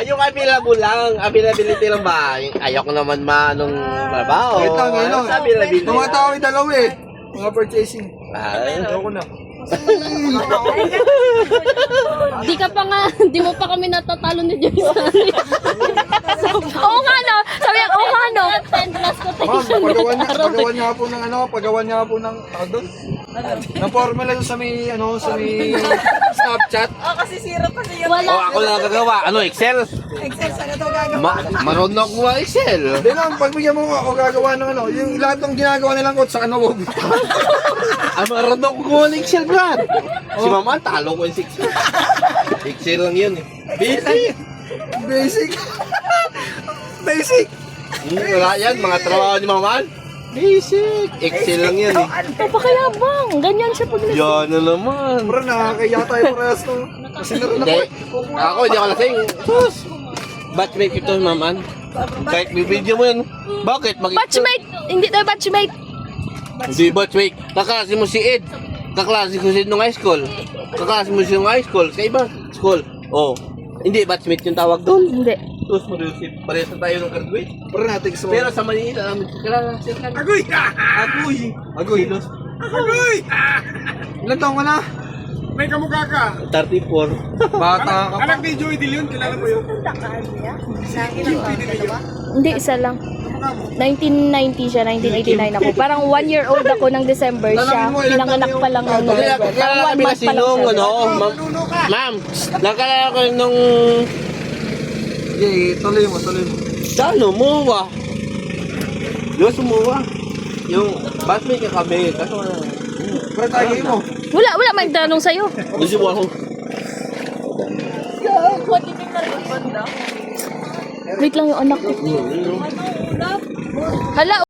Yung available lang. Availability lang ba? Ayoko naman manong trabaho. Wait lang, ngayon. Sa availability. Mga tao yung dalawa eh. Mga purchasing. Ayoko na. Di ka pa nga, di mo pa kami natatalo ni Joyce. Oo nga no, sabi niya, oo nga no. 10 plus quotation. Pagawan niya po ng ano, pagawan niya po ng tawag doon. Ng formula doon sa may ano, sa may Snapchat. Kasi sirap kasi yung Wala. Ako lang gagawa. Ano, Excel? Excel. Sana ito gagawa. Marunong ako mga Excel. Hindi lang, pagbigyan mo ako gagawa ng ano, yung lahat ng ginagawa nilang coach sa kanawag. Marunong ako mga Excel, Brad. Si Mama, talo ko yung Excel. Excel lang yun eh. Basic. Basic. Basic. Wala yan, mga trabaho ni Mama. Basic. Excel lang yan eh. Papakayabang, ganyan siya pag Yan na naman. Bro, nakakaya tayo parehas no. Kasi naroon Hindi. ako. Hindi ako lasing. Sus. Batchmate ito, Maman. Kahit may video mo yan. Bakit? Batchmate! Hindi tayo batchmate. Hindi batchmate. Kaklase mo si Ed. Kaklase ko si Ed nung high school. Kaklase mo si nung high school. Sa iba school. Oh. Hindi batchmate yung tawag doon. Hindi. Sus, parehas na tayo ng graduate. Bro, natin gusto mo. Pero sa Manila, kaklase ka. Agoy! Agoy. Agoy. Agoy! Ilan taong ka na? May kamukha ka. 34. Bata ka pa. Anak ni Joey De Leon, kilala mo yun? Hindi, isa lang. 1990 siya, 1989 ako. Parang 1 year old ako ng December siya. Pinanganak pa lang ng November. Parang 1 month pa lang siya. Ano, ma'am, nakalala ko nung Sige, tuloy mo, tuloy mo. ano, muwa. Yung sumuwa. Yung batmate ka kami. Kaso wala. Bro, tayo mo. Wala may tanong sa'yo. Gusto mo ako. Wait lang yung anak ko. Hala,